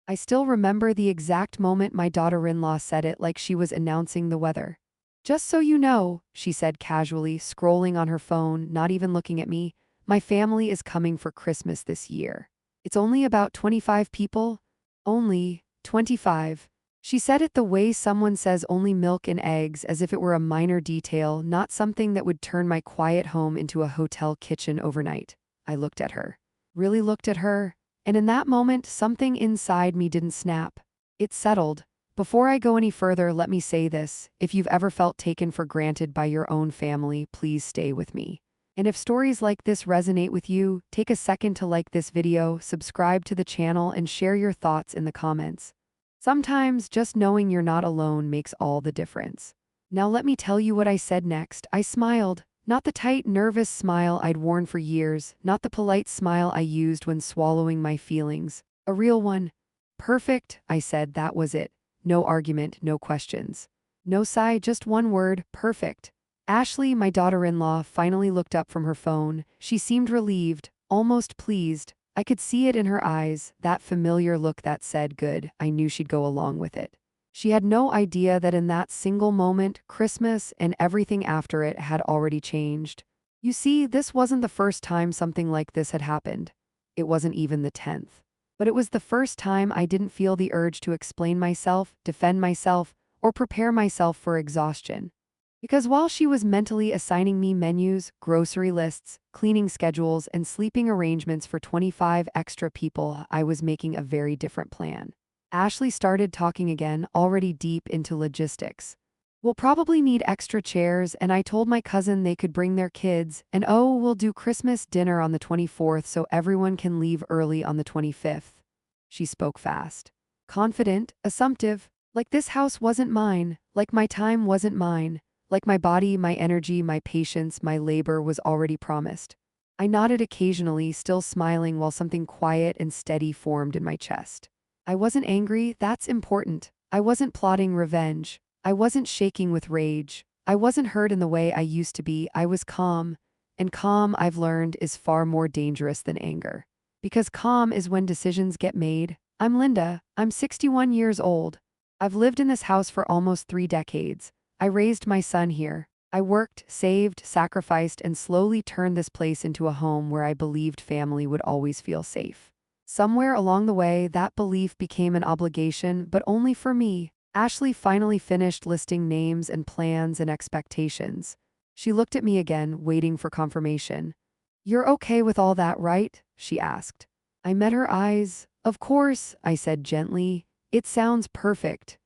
I still remember the exact moment my daughter-in-law said it like she was announcing the weather. Just so you know, she said casually, scrolling on her phone, not even looking at me, my family is coming for Christmas this year. It's only about 25 people. Only 25. She said it the way someone says only milk and eggs, as if it were a minor detail, not something that would turn my quiet home into a hotel kitchen overnight. I looked at her. Really looked at her. And in that moment, something inside me didn't snap. It settled. Before I go any further, let me say this. If you've ever felt taken for granted by your own family, please stay with me. And if stories like this resonate with you, take a second to like this video, subscribe to the channel, and share your thoughts in the comments. Sometimes just knowing you're not alone makes all the difference. Now let me tell you what I said next. I smiled. Not the tight, nervous smile I'd worn for years, not the polite smile I used when swallowing my feelings. A real one. Perfect, I said, that was it. No argument, no questions. No sigh, just one word, perfect. Ashley, my daughter-in-law, finally looked up from her phone. She seemed relieved, almost pleased. I could see it in her eyes, that familiar look that said, good. I knew she'd go along with it. She had no idea that in that single moment, Christmas and everything after it had already changed. You see, this wasn't the first time something like this had happened. It wasn't even the 10th. But it was the first time I didn't feel the urge to explain myself, defend myself, or prepare myself for exhaustion. Because while she was mentally assigning me menus, grocery lists, cleaning schedules, and sleeping arrangements for 25 extra people, I was making a very different plan. Ashley started talking again, already deep into logistics. We'll probably need extra chairs, and I told my cousin they could bring their kids, and oh, we'll do Christmas dinner on the 24th so everyone can leave early on the 25th. She spoke fast. Confident, assumptive, like this house wasn't mine, like my time wasn't mine, like my body, my energy, my patience, my labor was already promised. I nodded occasionally, still smiling while something quiet and steady formed in my chest. I wasn't angry, that's important. I wasn't plotting revenge. I wasn't shaking with rage. I wasn't hurt in the way I used to be. I was calm. And calm, I've learned, is far more dangerous than anger. Because calm is when decisions get made. I'm Linda. I'm 61 years old. I've lived in this house for almost 3 decades. I raised my son here. I worked, saved, sacrificed, and slowly turned this place into a home where I believed family would always feel safe. Somewhere along the way, that belief became an obligation, but only for me. Ashley finally finished listing names and plans and expectations. She looked at me again, waiting for confirmation. You're okay with all that, right? She asked. I met her eyes. Of course, I said gently. It sounds perfect.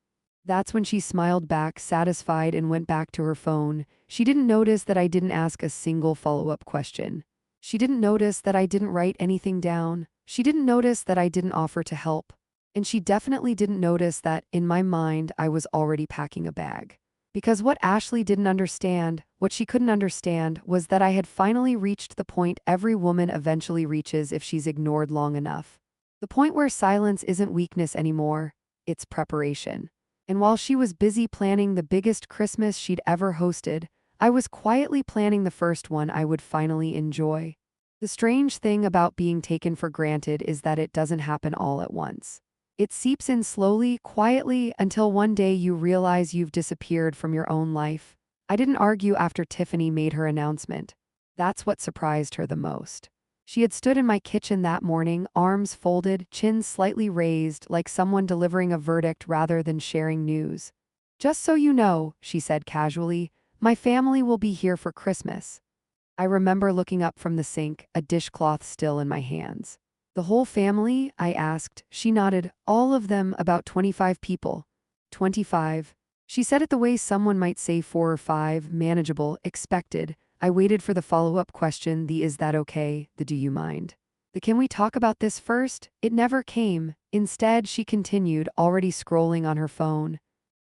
That's when she smiled back, satisfied, and went back to her phone. She didn't notice that I didn't ask a single follow-up question. She didn't notice that I didn't write anything down. She didn't notice that I didn't offer to help. And she definitely didn't notice that, in my mind, I was already packing a bag. Because what Ashley didn't understand, what she couldn't understand, was that I had finally reached the point every woman eventually reaches if she's ignored long enough. The point where silence isn't weakness anymore, it's preparation. And while she was busy planning the biggest Christmas she'd ever hosted, I was quietly planning the first one I would finally enjoy. The strange thing about being taken for granted is that it doesn't happen all at once. It seeps in slowly, quietly, until one day you realize you've disappeared from your own life. I didn't argue after Tiffany made her announcement. That's what surprised her the most. She had stood in my kitchen that morning, arms folded, chin slightly raised, like someone delivering a verdict rather than sharing news. Just so you know, she said casually, my family will be here for Christmas. I remember looking up from the sink, a dishcloth still in my hands. The whole family? I asked. She nodded. All of them, about 25 people. 25. She said it the way someone might say 4 or 5, manageable, expected. I waited for the follow-up question, the is that okay, the do you mind? The can we talk about this first? It never came. Instead, she continued, already scrolling on her phone.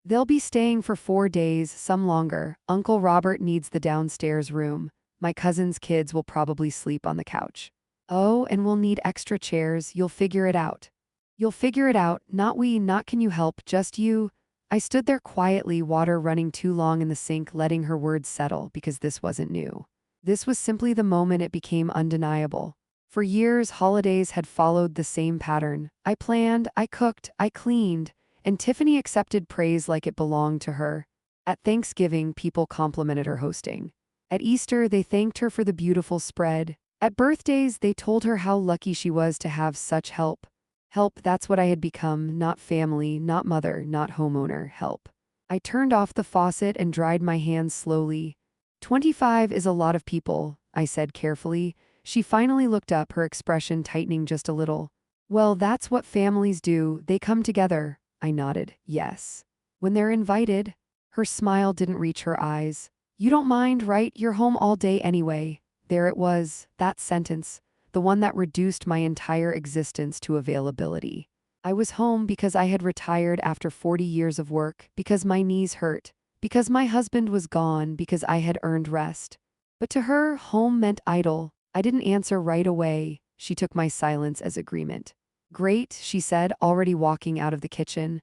They'll be staying for 4 days, some longer. Uncle Robert needs the downstairs room. My cousin's kids will probably sleep on the couch. Oh, and we'll need extra chairs. You'll figure it out. You'll figure it out, not we, not can you help, just you. I stood there quietly, water running too long in the sink, letting her words settle, because this wasn't new. This was simply the moment it became undeniable. For years, holidays had followed the same pattern. I planned, I cooked, I cleaned, and Tiffany accepted praise like it belonged to her. At Thanksgiving, people complimented her hosting. At Easter, they thanked her for the beautiful spread. At birthdays, they told her how lucky she was to have such help. Help, that's what I had become, not family, not mother, not homeowner, help. I turned off the faucet and dried my hands slowly. 25 is a lot of people, I said carefully. She finally looked up, her expression tightening just a little. Well, that's what families do, they come together. I nodded, yes. When they're invited. Her smile didn't reach her eyes. You don't mind, right? You're home all day anyway. There it was, that sentence, the one that reduced my entire existence to availability. I was home because I had retired after 40 years of work, because my knees hurt, because my husband was gone, because I had earned rest. But to her, home meant idle. I didn't answer right away. She took my silence as agreement. Great, she said, already walking out of the kitchen.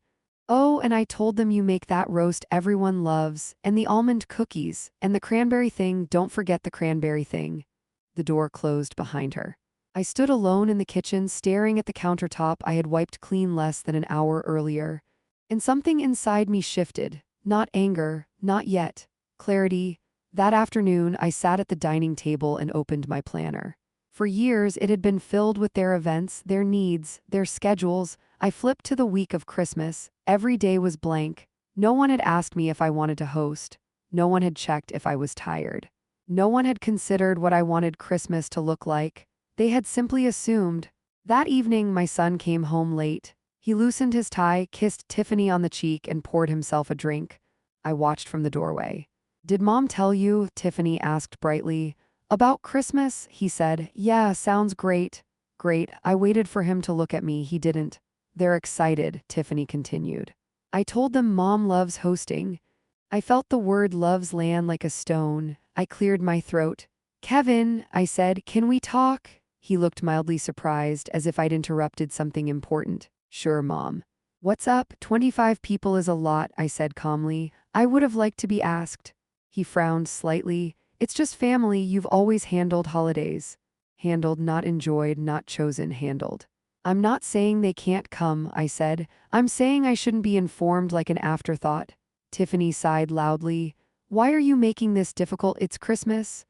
Oh, and I told them you make that roast everyone loves, and the almond cookies, and the cranberry thing, don't forget the cranberry thing. The door closed behind her. I stood alone in the kitchen, staring at the countertop I had wiped clean less than an hour earlier. And something inside me shifted. Not anger, not yet. Clarity. That afternoon, I sat at the dining table and opened my planner. For years, it had been filled with their events, their needs, their schedules. I flipped to the week of Christmas. Every day was blank. No one had asked me if I wanted to host. No one had checked if I was tired. No one had considered what I wanted Christmas to look like. They had simply assumed. That evening, my son came home late. He loosened his tie, kissed Tiffany on the cheek, and poured himself a drink. I watched from the doorway. Did Mom tell you? Tiffany asked brightly. About Christmas? He said. Yeah, sounds great. Great. I waited for him to look at me. He didn't. They're excited, Tiffany continued. I told them Mom loves hosting. I felt the word loves land like a stone. I cleared my throat. Kevin, I said, can we talk? He looked mildly surprised, as if I'd interrupted something important. Sure, Mom. What's up? 25 people is a lot, I said calmly. I would have liked to be asked. He frowned slightly. It's just family. You've always handled holidays. Handled, not enjoyed, not chosen, handled. I'm not saying they can't come, I said. I'm saying I shouldn't be informed like an afterthought. Tiffany sighed loudly. Why are you making this difficult? It's Christmas.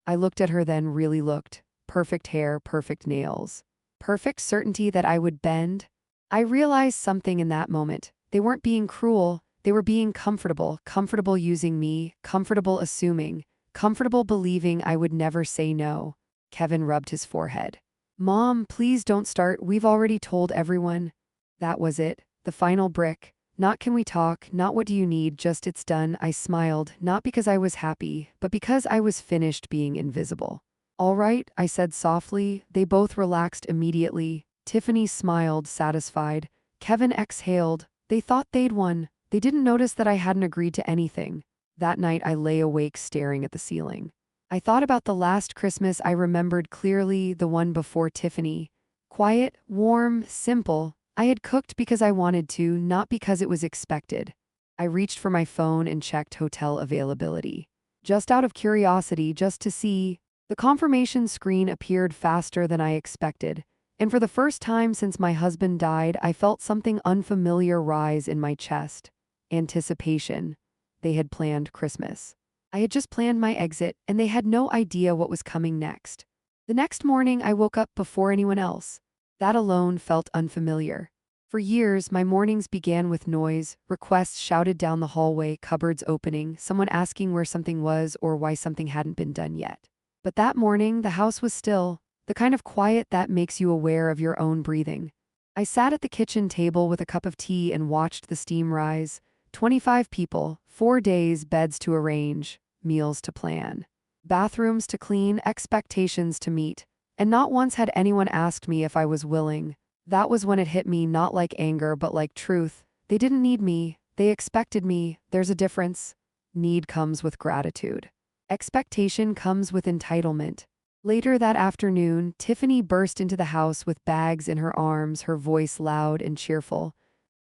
I looked at her, then really looked. Perfect hair, perfect nails. Perfect certainty that I would bend. I realized something in that moment. They weren't being cruel. They were being comfortable, comfortable using me, comfortable assuming, comfortable believing I would never say no. Kevin rubbed his forehead. Mom, please don't start. We've already told everyone. That was it. The final brick. Not can we talk, not what do you need, just it's done. I smiled, not because I was happy, but because I was finished being invisible. All right, I said softly. They both relaxed immediately. Tiffany smiled, satisfied. Kevin exhaled. They thought they'd won. They didn't notice that I hadn't agreed to anything. That night I lay awake staring at the ceiling. I thought about the last Christmas I remembered clearly, the one before Tiffany. Quiet, warm, simple. I had cooked because I wanted to, not because it was expected. I reached for my phone and checked hotel availability. Just out of curiosity, just to see. The confirmation screen appeared faster than I expected. And for the first time since my husband died, I felt something unfamiliar rise in my chest. Anticipation. They had planned Christmas. I had just planned my exit, and they had no idea what was coming next. The next morning, I woke up before anyone else. That alone felt unfamiliar. For years, my mornings began with noise, requests shouted down the hallway, cupboards opening, someone asking where something was or why something hadn't been done yet. But that morning, the house was still, the kind of quiet that makes you aware of your own breathing. I sat at the kitchen table with a cup of tea and watched the steam rise. 25 people, 4 days, beds to arrange, meals to plan, bathrooms to clean, expectations to meet. And not once had anyone asked me if I was willing. That was when it hit me, not like anger but like truth. They didn't need me. They expected me. There's a difference. Need comes with gratitude. Expectation comes with entitlement. Later that afternoon, Tiffany burst into the house with bags in her arms, her voice loud and cheerful.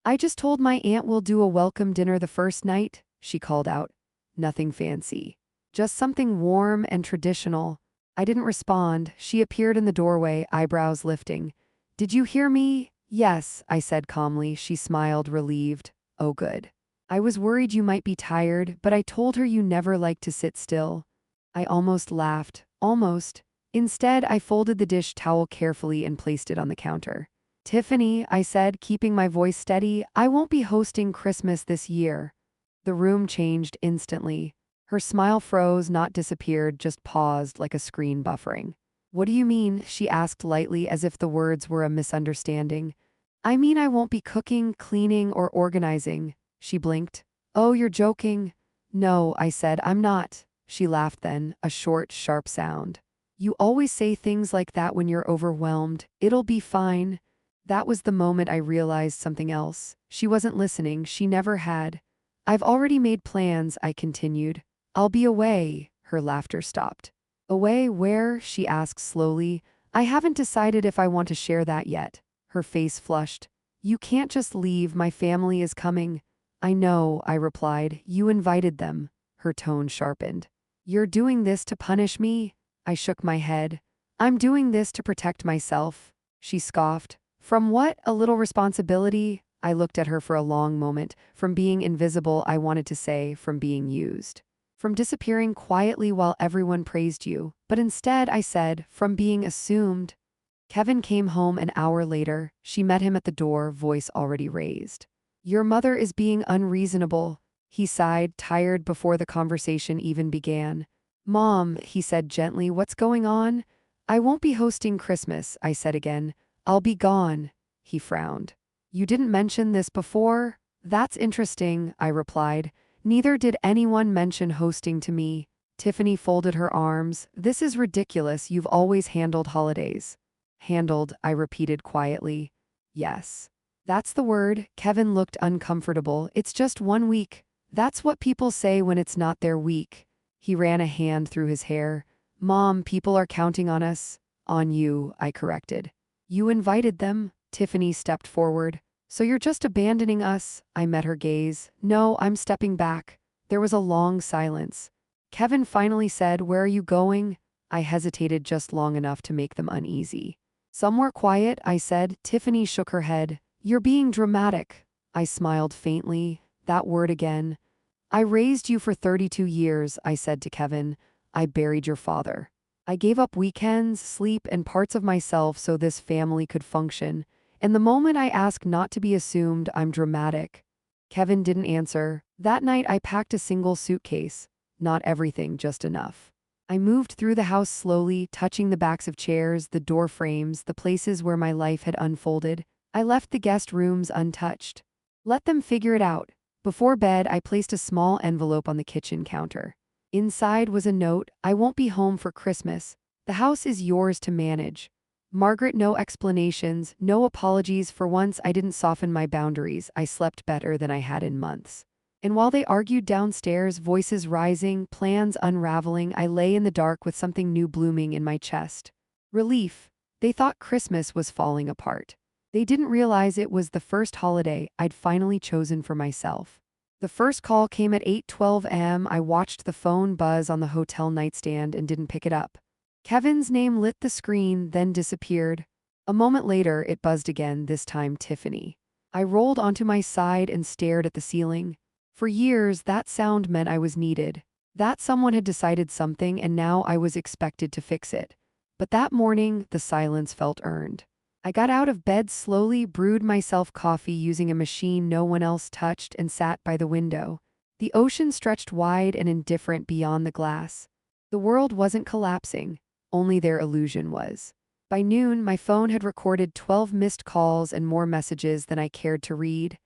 I just told my aunt we'll do a welcome dinner the first night, she called out. Nothing fancy. Just something warm and traditional. I didn't respond. She appeared in the doorway, eyebrows lifting. Did you hear me? Yes, I said calmly. She smiled, relieved. Oh, good. I was worried you might be tired, but I told her you never like to sit still. I almost laughed. Almost. Instead, I folded the dish towel carefully and placed it on the counter. Tiffany, I said, keeping my voice steady, I won't be hosting Christmas this year. The room changed instantly. Her smile froze, not disappeared, just paused like a screen buffering. What do you mean? She asked lightly, as if the words were a misunderstanding. I mean I won't be cooking, cleaning, or organizing. She blinked. Oh, you're joking. No, I said, I'm not. She laughed then, a short, sharp sound. You always say things like that when you're overwhelmed. It'll be fine. That was the moment I realized something else. She wasn't listening, she never had. I've already made plans, I continued. I'll be away. Her laughter stopped. Away where? She asked slowly. I haven't decided if I want to share that yet. Her face flushed. You can't just leave, my family is coming. I know, I replied. You invited them. Her tone sharpened. You're doing this to punish me? I shook my head. I'm doing this to protect myself. She scoffed. From what? A little responsibility? I looked at her for a long moment. From being invisible, I wanted to say, from being used. From disappearing quietly while everyone praised you. But instead, I said, from being assumed. Kevin came home an hour later. She met him at the door, voice already raised. Your mother is being unreasonable. He sighed, tired before the conversation even began. Mom, he said gently, what's going on? I won't be hosting Christmas, I said again. I'll be gone. He frowned. You didn't mention this before? That's interesting, I replied. Neither did anyone mention hosting to me. Tiffany folded her arms. This is ridiculous. You've always handled holidays. Handled, I repeated quietly. Yes. That's the word. Kevin looked uncomfortable. It's just 1 week. That's what people say when it's not their week. He ran a hand through his hair. Mom, people are counting on us. On you, I corrected. You invited them. Tiffany stepped forward. So you're just abandoning us? I met her gaze. No, I'm stepping back. There was a long silence. Kevin finally said, where are you going? I hesitated just long enough to make them uneasy. Somewhere quiet, I said. Tiffany shook her head. You're being dramatic. I smiled faintly. That word again. I raised you for 32 years, I said to Kevin. I buried your father. I gave up weekends, sleep, and parts of myself so this family could function. And the moment I ask not to be assumed, I'm dramatic. Kevin didn't answer. That night I packed a single suitcase. Not everything, just enough. I moved through the house slowly, touching the backs of chairs, the door frames, the places where my life had unfolded. I left the guest rooms untouched. Let them figure it out. Before bed, I placed a small envelope on the kitchen counter. Inside was a note, I won't be home for Christmas. The house is yours to manage. Margaret, no explanations, no apologies. For once, I didn't soften my boundaries. I slept better than I had in months. And while they argued downstairs, voices rising, plans unraveling, I lay in the dark with something new blooming in my chest. Relief. They thought Christmas was falling apart. They didn't realize it was the first holiday I'd finally chosen for myself. The first call came at 8:12 a.m. I watched the phone buzz on the hotel nightstand and didn't pick it up. Kevin's name lit the screen, then disappeared. A moment later, it buzzed again, this time Tiffany. I rolled onto my side and stared at the ceiling. For years, that sound meant I was needed. That someone had decided something and now I was expected to fix it. But that morning, the silence felt earned. I got out of bed slowly, brewed myself coffee using a machine no one else touched, and sat by the window. The ocean stretched wide and indifferent beyond the glass. The world wasn't collapsing. Only their illusion was. By noon, my phone had recorded 12 missed calls and more messages than I cared to read.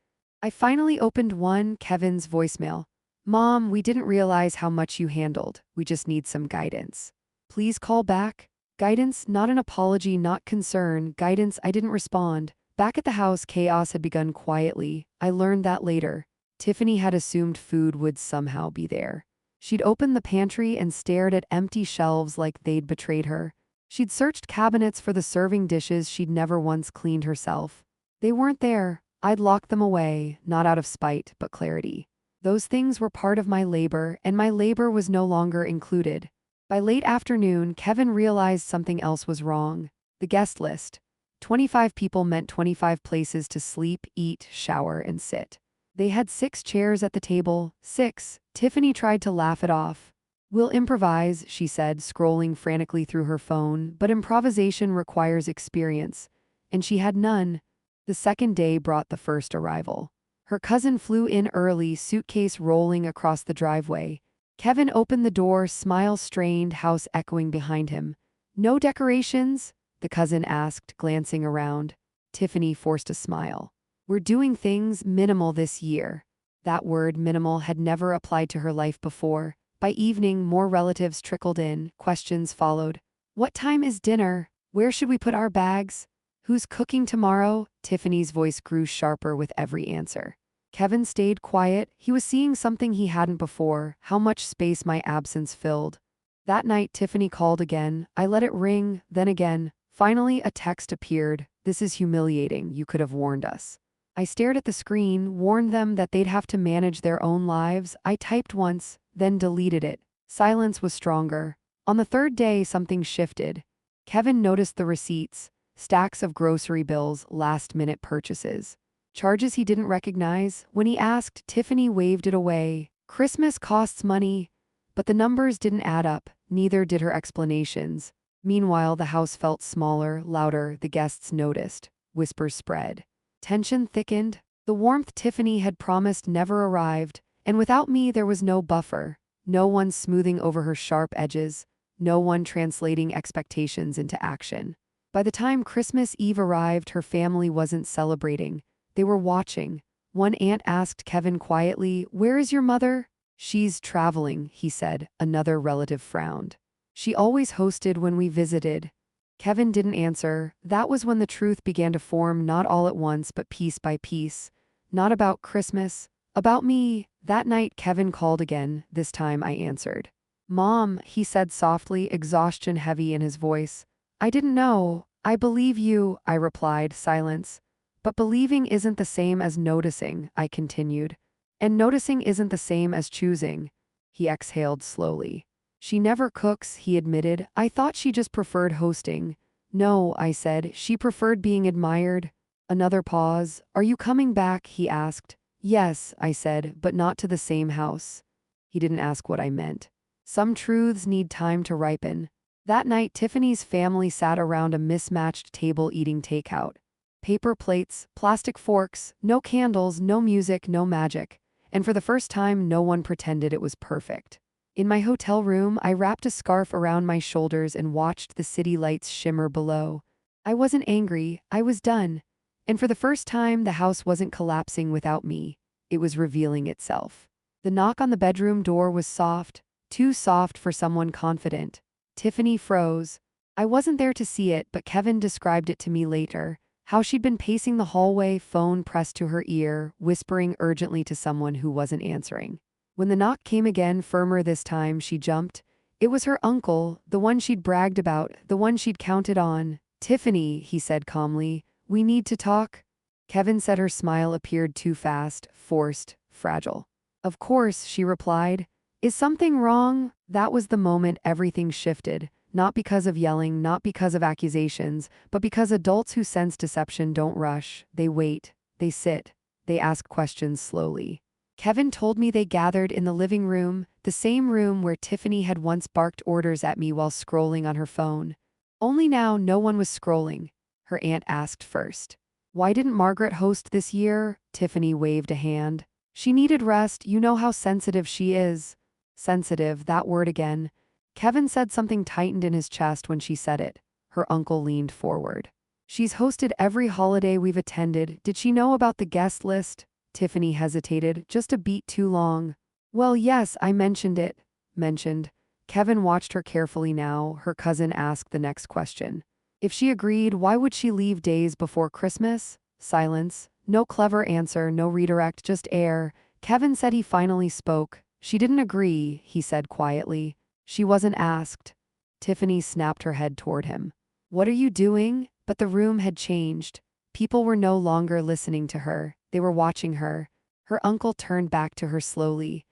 I finally opened one, Kevin's voicemail. Mom, we didn't realize how much you handled. We just need some guidance. Please call back. Guidance, not an apology, not concern. Guidance. I didn't respond. Back at the house, chaos had begun quietly. I learned that later. Tiffany had assumed food would somehow be there. She'd opened the pantry and stared at empty shelves like they'd betrayed her. She'd searched cabinets for the serving dishes she'd never once cleaned herself. They weren't there. I'd locked them away, not out of spite, but clarity. Those things were part of my labor, and my labor was no longer included. By late afternoon, Kevin realized something else was wrong. The guest list. 25 people meant 25 places to sleep, eat, shower, and sit. They had 6 chairs at the table. 6. Tiffany tried to laugh it off. "We'll improvise," she said, scrolling frantically through her phone, but improvisation requires experience, and she had none. The second day brought the first arrival. Her cousin flew in early, suitcase rolling across the driveway. Kevin opened the door, smile strained, house echoing behind him. "No decorations?" the cousin asked, glancing around. Tiffany forced a smile. "We're doing things minimal this year." That word minimal had never applied to her life before. By evening, more relatives trickled in. Questions followed. "What time is dinner? Where should we put our bags? Who's cooking tomorrow?" Tiffany's voice grew sharper with every answer. Kevin stayed quiet. He was seeing something he hadn't before, how much space my absence filled. That night, Tiffany called again. I let it ring, then again. Finally, a text appeared. "This is humiliating. You could have warned us." I stared at the screen, warned them that they'd have to manage their own lives. I typed once, then deleted it. Silence was stronger. On the third day, something shifted. Kevin noticed the receipts, stacks of grocery bills, last-minute purchases. Charges he didn't recognize. When he asked, Tiffany waved it away. Christmas costs money. But the numbers didn't add up, neither did her explanations. Meanwhile, the house felt smaller, louder, the guests noticed. Whispers spread. Tension thickened. The warmth Tiffany had promised never arrived, and without me there was no buffer. No one smoothing over her sharp edges. No one translating expectations into action. By the time Christmas Eve arrived, her family wasn't celebrating. They were watching. One aunt asked Kevin quietly, "Where is your mother?" "She's traveling," he said. Another relative frowned. "She always hosted when we visited." Kevin didn't answer. That was when the truth began to form, not all at once, but piece by piece. Not about Christmas. About me. That night, Kevin called again. This time I answered. "Mom," he said softly, exhaustion heavy in his voice. "I didn't know. I believe you," I replied. Silence. "But believing isn't the same as noticing," I continued. "And noticing isn't the same as choosing." He exhaled slowly. "She never cooks," he admitted. "I thought she just preferred hosting." "No," I said. "She preferred being admired." Another pause. "Are you coming back?" he asked. "Yes," I said, "but not to the same house." He didn't ask what I meant. Some truths need time to ripen. That night, Tiffany's family sat around a mismatched table eating takeout. Paper plates, plastic forks, no candles, no music, no magic. And for the first time, no one pretended it was perfect. In my hotel room, I wrapped a scarf around my shoulders and watched the city lights shimmer below. I wasn't angry, I was done. And for the first time, the house wasn't collapsing without me. It was revealing itself. The knock on the bedroom door was soft, too soft for someone confident. Tiffany froze. I wasn't there to see it, but Kevin described it to me later. How she'd been pacing the hallway, phone pressed to her ear, whispering urgently to someone who wasn't answering. When the knock came again, firmer this time, she jumped. It was her uncle, the one she'd bragged about, the one she'd counted on. "Tiffany," he said calmly, "we need to talk." Kevin said her smile appeared too fast, forced, fragile. "Of course," she replied. "Is something wrong?" That was the moment everything shifted. Not because of yelling, not because of accusations, but because adults who sense deception don't rush. They wait. They sit. They ask questions slowly. Kevin told me they gathered in the living room, the same room where Tiffany had once barked orders at me while scrolling on her phone. Only now no one was scrolling. Her aunt asked first. "Why didn't Margaret host this year?" Tiffany waved a hand. "She needed rest. You know how sensitive she is." Sensitive, that word again. Kevin said something tightened in his chest when she said it. Her uncle leaned forward. "She's hosted every holiday we've attended. Did she know about the guest list?" Tiffany hesitated, just a beat too long. "Well, yes, I mentioned it." Mentioned. Kevin watched her carefully now. Her cousin asked the next question. "If she agreed, why would she leave days before Christmas?" Silence. No clever answer, no redirect, just air. Kevin said he finally spoke. "She didn't agree," he said quietly. "She wasn't asked." Tiffany snapped her head toward him. "What are you doing?" But the room had changed. People were no longer listening to her. They were watching her. Her uncle turned back to her slowly.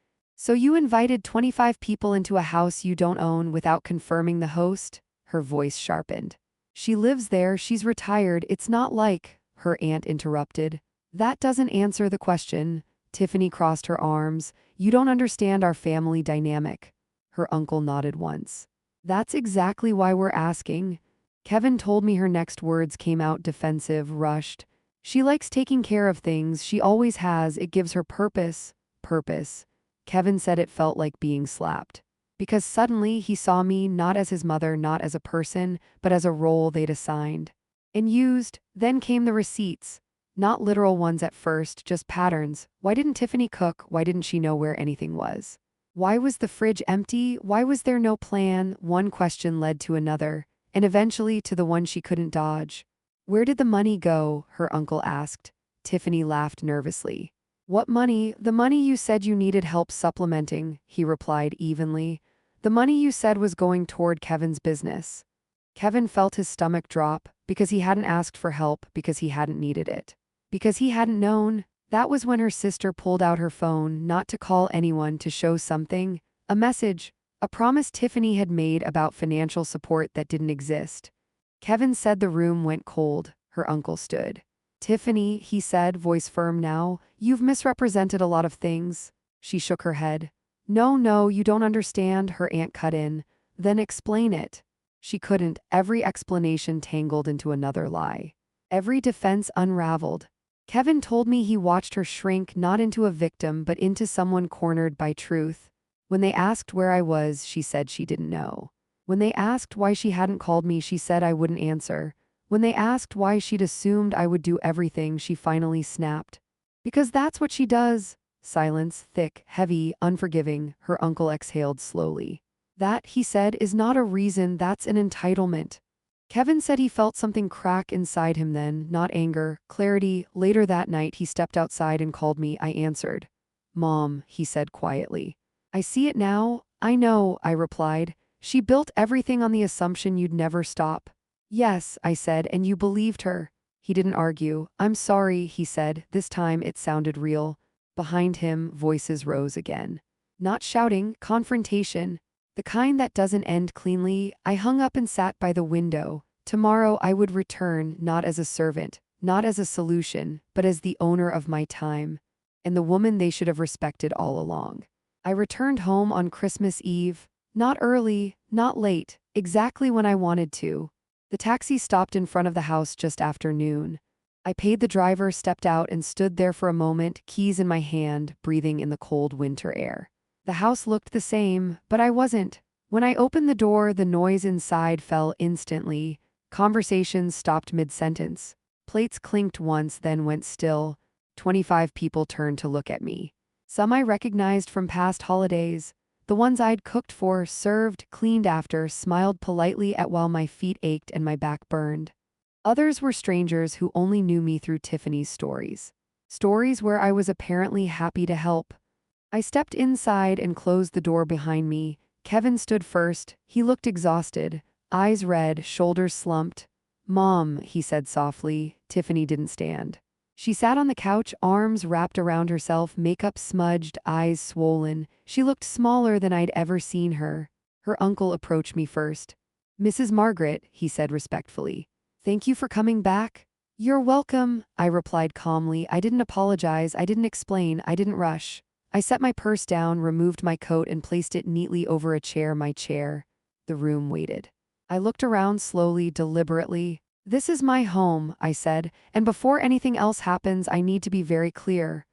So you invited 25 people into a house you don't own without confirming the host? Her voice sharpened. She lives there, she's retired, it's not like, her aunt interrupted. That doesn't answer the question. Tiffany crossed her arms. You don't understand our family dynamic. Her uncle nodded once. That's exactly why we're asking. Kevin told me her next words came out defensive, rushed. She likes taking care of things, she always has, it gives her purpose. Purpose. Kevin said it felt like being slapped. Because suddenly he saw me not as his mother, not as a person, but as a role they'd assigned. And used. Then came the receipts. Not literal ones at first, just patterns. Why didn't Tiffany cook? Why didn't she know where anything was? Why was the fridge empty? Why was there no plan? One question led to another, and eventually to the one she couldn't dodge. Where did the money go? Her uncle asked. Tiffany laughed nervously. What money? The money you said you needed help supplementing, he replied evenly. The money you said was going toward Kevin's business. Kevin felt his stomach drop, because he hadn't asked for help, because he hadn't needed it. Because he hadn't known. That was when her sister pulled out her phone, not to call anyone, to show something. A message. A promise Tiffany had made about financial support that didn't exist. Kevin said the room went cold. Her uncle stood. Tiffany, he said, voice firm now, you've misrepresented a lot of things. She shook her head. No, you don't understand, her aunt cut in. Then explain it. She couldn't. Every explanation tangled into another lie. Every defense unraveled. Kevin told me he watched her shrink not into a victim but into someone cornered by truth. When they asked where I was, she said she didn't know. When they asked why she hadn't called me, she said I wouldn't answer. When they asked why she'd assumed I would do everything, she finally snapped. Because that's what she does. Silence, thick, heavy, unforgiving, her uncle exhaled slowly. That, he said, is not a reason, that's an entitlement. Kevin said he felt something crack inside him then, not anger, clarity. Later that night he stepped outside and called me. I answered. Mom, he said quietly. I see it now. I know, I replied. She built everything on the assumption you'd never stop. Yes, I said, and you believed her. He didn't argue. I'm sorry, he said. This time it sounded real. Behind him, voices rose again. Not shouting, confrontation. The kind that doesn't end cleanly. I hung up and sat by the window. Tomorrow I would return, not as a servant, not as a solution, but as the owner of my time, and the woman they should have respected all along. I returned home on Christmas Eve, not early, not late, exactly when I wanted to. The taxi stopped in front of the house just after noon. I paid the driver, stepped out, and stood there for a moment, keys in my hand, breathing in the cold winter air. The house looked the same, but I wasn't. When I opened the door, the noise inside fell instantly. Conversations stopped mid-sentence. Plates clinked once, then went still. 25 people turned to look at me. Some I recognized from past holidays. The ones I'd cooked for, served, cleaned after, smiled politely at while my feet ached and my back burned. Others were strangers who only knew me through Tiffany's stories. Stories where I was apparently happy to help. I stepped inside and closed the door behind me. Kevin stood first. He looked exhausted, eyes red, shoulders slumped. Mom, he said softly. Tiffany didn't stand. She sat on the couch, arms wrapped around herself, makeup smudged, eyes swollen. She looked smaller than I'd ever seen her. Her uncle approached me first. Mrs. Margaret, he said respectfully. Thank you for coming back. You're welcome, I replied calmly. I didn't apologize, I didn't explain, I didn't rush. I set my purse down, removed my coat, and placed it neatly over a chair, my chair. The room waited. I looked around slowly, deliberately. This is my home, I said, and before anything else happens, I need to be very clear.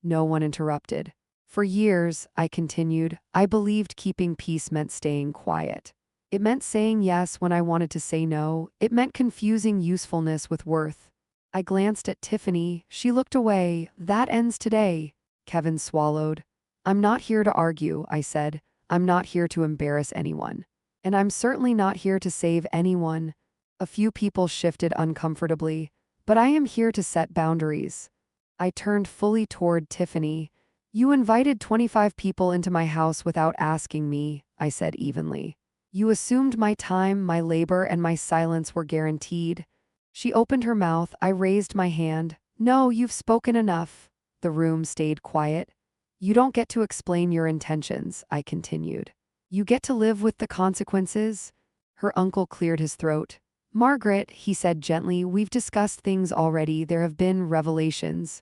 No one interrupted. For years, I continued, I believed keeping peace meant staying quiet. It meant saying yes when I wanted to say no. It meant confusing usefulness with worth. I glanced at Tiffany. She looked away. That ends today. Kevin swallowed. I'm not here to argue, I said. I'm not here to embarrass anyone. And I'm certainly not here to save anyone. A few people shifted uncomfortably, but I am here to set boundaries. I turned fully toward Tiffany. You invited 25 people into my house without asking me, I said evenly. You assumed my time, my labor, and my silence were guaranteed. She opened her mouth. I raised my hand. No, you've spoken enough. The room stayed quiet. You don't get to explain your intentions, I continued. You get to live with the consequences. Her uncle cleared his throat. Margaret, he said gently, we've discussed things already. There have been revelations.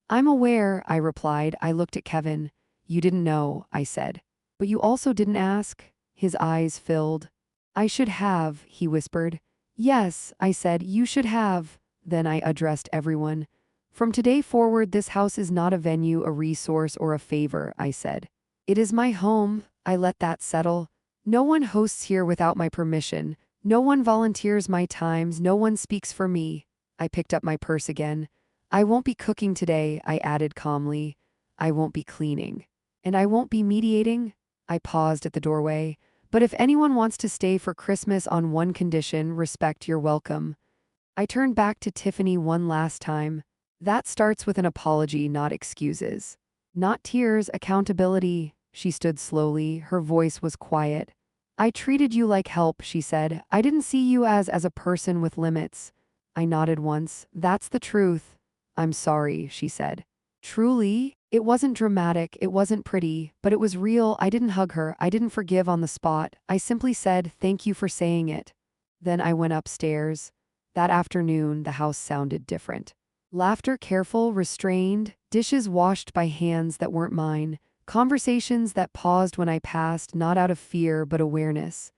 I'm aware, I replied. I looked at Kevin. You didn't know, I said. But you also didn't ask. His eyes filled. I should have, he whispered. Yes, I said, you should have. Then I addressed everyone. From today forward, this house is not a venue, a resource, or a favor, I said. It is my home. I let that settle. No one hosts here without my permission. No one volunteers my times. No one speaks for me. I picked up my purse again. I won't be cooking today, I added calmly. I won't be cleaning. And I won't be mediating. I paused at the doorway. But if anyone wants to stay for Christmas on one condition, respect, you're welcome. I turned back to Tiffany one last time. That starts with an apology, not excuses. Not tears, accountability. She stood slowly. Her voice was quiet. I treated you like help, she said. I didn't see you as a person with limits. I nodded once. That's the truth. I'm sorry, she said. Truly? It wasn't dramatic, it wasn't pretty, but it was real. I didn't hug her, I didn't forgive on the spot. I simply said, thank you for saying it. Then I went upstairs. That afternoon, the house sounded different. Laughter careful, restrained, dishes washed by hands that weren't mine, conversations that paused when I passed, not out of fear but awareness.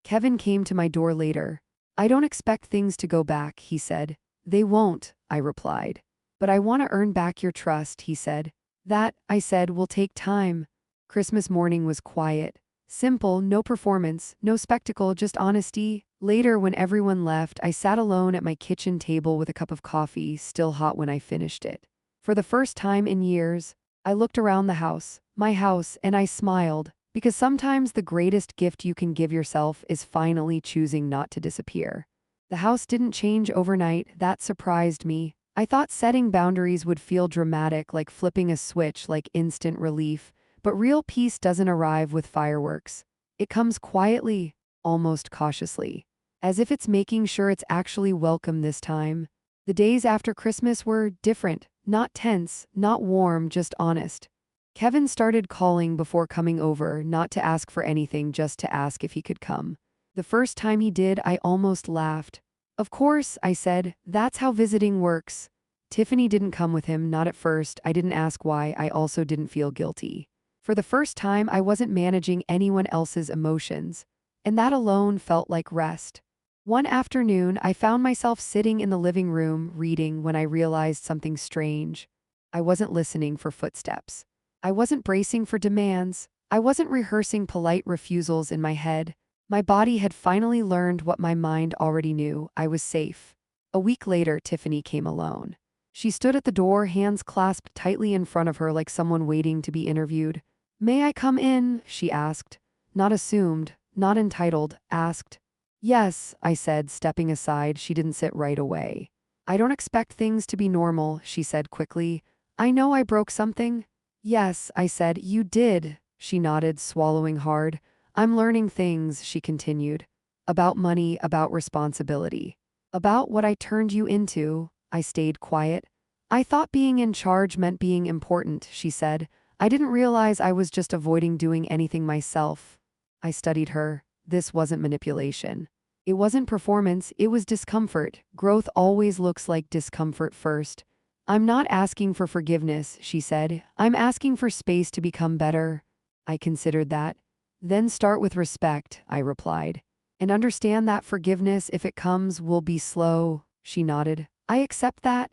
Kevin came to my door later. I don't expect things to go back, he said. They won't, I replied. But I want to earn back your trust, he said. That, I said, will take time. Christmas morning was quiet. Simple, no performance, no spectacle, just honesty. Later, when everyone left, I sat alone at my kitchen table with a cup of coffee, still hot when I finished it. For the first time in years, I looked around the house, my house, and I smiled, because sometimes the greatest gift you can give yourself is finally choosing not to disappear. The house didn't change overnight. That surprised me. I thought setting boundaries would feel dramatic, like flipping a switch, like instant relief. But real peace doesn't arrive with fireworks. It comes quietly, almost cautiously, as if it's making sure it's actually welcome this time. The days after Christmas were different, not tense, not warm, just honest. Kevin started calling before coming over, not to ask for anything, just to ask if he could come. The first time he did, I almost laughed. Of course, I said, that's how visiting works. Tiffany didn't come with him, not at first. I didn't ask why. I also didn't feel guilty. For the first time, I wasn't managing anyone else's emotions, and that alone felt like rest. One afternoon, I found myself sitting in the living room reading when I realized something strange. I wasn't listening for footsteps. I wasn't bracing for demands. I wasn't rehearsing polite refusals in my head. My body had finally learned what my mind already knew. I was safe. A week later, Tiffany came alone. She stood at the door, hands clasped tightly in front of her like someone waiting to be interviewed. May I come in? She asked. Not assumed, not entitled, asked. Yes, I said, stepping aside. She didn't sit right away. I don't expect things to be normal, she said quickly. I know I broke something. Yes, I said, you did. She nodded, swallowing hard. I'm learning things, she continued. About money, about responsibility. About what I turned you into. I stayed quiet. I thought being in charge meant being important, she said. I didn't realize I was just avoiding doing anything myself. I studied her. This wasn't manipulation. It wasn't performance, it was discomfort. Growth always looks like discomfort first. I'm not asking for forgiveness, she said. I'm asking for space to become better. I considered that. Then start with respect, I replied. And understand that forgiveness, if it comes, will be slow. She nodded. I accept that.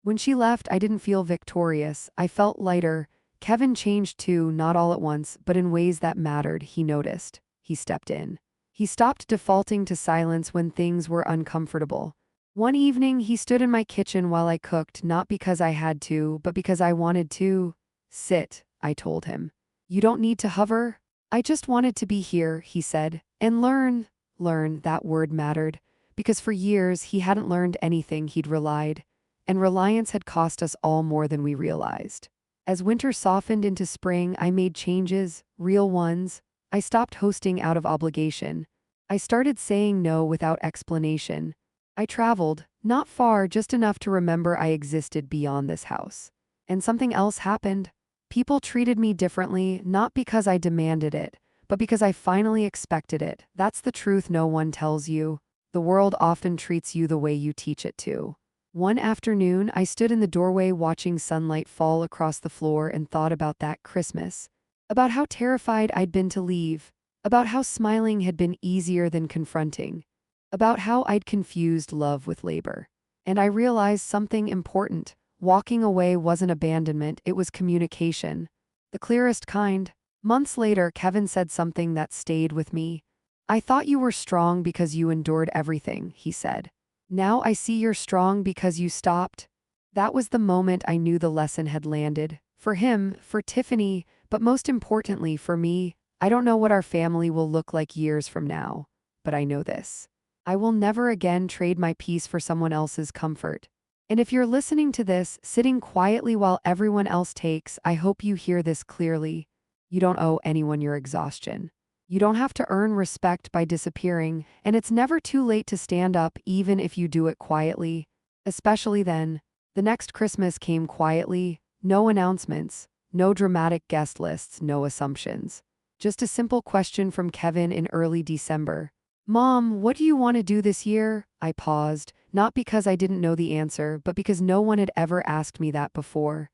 When she left, I didn't feel victorious. I felt lighter. Kevin changed too, not all at once, but in ways that mattered. He noticed. He stepped in. He stopped defaulting to silence when things were uncomfortable. One evening, he stood in my kitchen while I cooked, not because I had to, but because I wanted to. Sit, I told him. You don't need to hover. I just wanted to be here, he said, and learn. Learn, that word mattered, because for years he hadn't learned anything. He'd relied, and reliance had cost us all more than we realized. As winter softened into spring, I made changes, real ones. I stopped hosting out of obligation. I started saying no without explanation. I traveled, not far, just enough to remember I existed beyond this house. And something else happened. People treated me differently, not because I demanded it, but because I finally expected it. That's the truth no one tells you. The world often treats you the way you teach it to. One afternoon, I stood in the doorway watching sunlight fall across the floor and thought about that Christmas. About how terrified I'd been to leave. About how smiling had been easier than confronting. About how I'd confused love with labor. And I realized something important. Walking away wasn't abandonment, it was communication. The clearest kind. Months later, Kevin said something that stayed with me. "I thought you were strong because you endured everything," he said. "Now I see you're strong because you stopped." That was the moment I knew the lesson had landed. For him, for Tiffany, but most importantly for me. I don't know what our family will look like years from now, but I know this. I will never again trade my peace for someone else's comfort. And if you're listening to this, sitting quietly while everyone else takes, I hope you hear this clearly. You don't owe anyone your exhaustion. You don't have to earn respect by disappearing, and it's never too late to stand up even if you do it quietly. Especially then. The next Christmas came quietly, no announcements, no dramatic guest lists, no assumptions. Just a simple question from Kevin in early December. "Mom, what do you want to do this year?" I paused, not because I didn't know the answer, but because no one had ever asked me that before.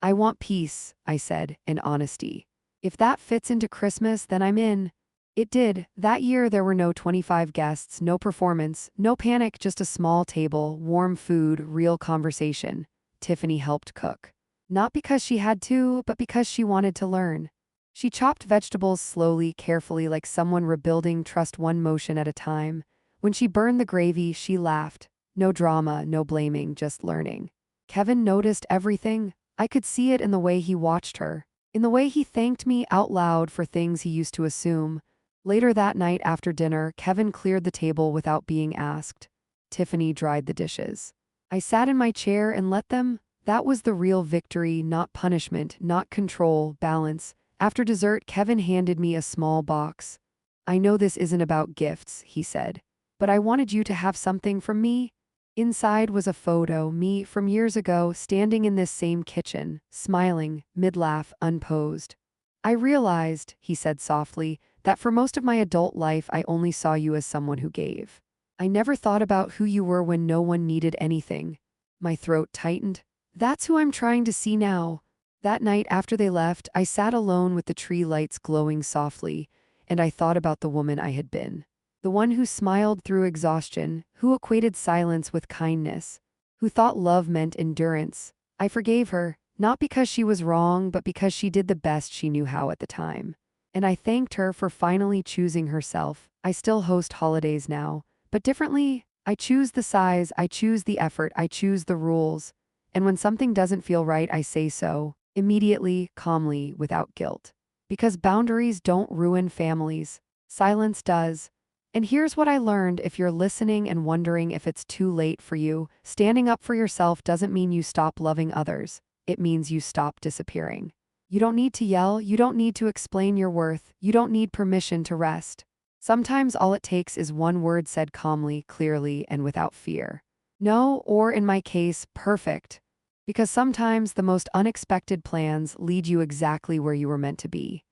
"I want peace," I said, in honesty. "If that fits into Christmas, then I'm in." It did. That year there were no 25 guests, no performance, no panic, just a small table, warm food, real conversation. Tiffany helped cook. Not because she had to, but because she wanted to learn. She chopped vegetables slowly, carefully, like someone rebuilding trust one motion at a time. When she burned the gravy, she laughed. No drama, no blaming, just learning. Kevin noticed everything. I could see it in the way he watched her, in the way he thanked me out loud for things he used to assume. Later that night after dinner, Kevin cleared the table without being asked. Tiffany dried the dishes. I sat in my chair and let them. That was the real victory, not punishment, not control, balance. After dessert, Kevin handed me a small box. "I know this isn't about gifts," he said, "but I wanted you to have something from me." Inside was a photo, me from years ago, standing in this same kitchen, smiling, mid-laugh, unposed. "I realized," he said softly, "that for most of my adult life I only saw you as someone who gave. I never thought about who you were when no one needed anything." My throat tightened. That's who I'm trying to see now. That night after they left, I sat alone with the tree lights glowing softly, and I thought about the woman I had been. The one who smiled through exhaustion, who equated silence with kindness, who thought love meant endurance. I forgave her, not because she was wrong, but because she did the best she knew how at the time. And I thanked her for finally choosing herself. I still host holidays now, but differently. I choose the size, I choose the effort, I choose the rules. And when something doesn't feel right, I say so. Immediately, calmly, without guilt. Because boundaries don't ruin families. Silence does. And here's what I learned: if you're listening and wondering if it's too late for you, standing up for yourself doesn't mean you stop loving others. It means you stop disappearing. You don't need to yell, you don't need to explain your worth, you don't need permission to rest. Sometimes all it takes is one word said calmly, clearly, and without fear. No, or in my case, perfect. Because sometimes the most unexpected plans lead you exactly where you were meant to be.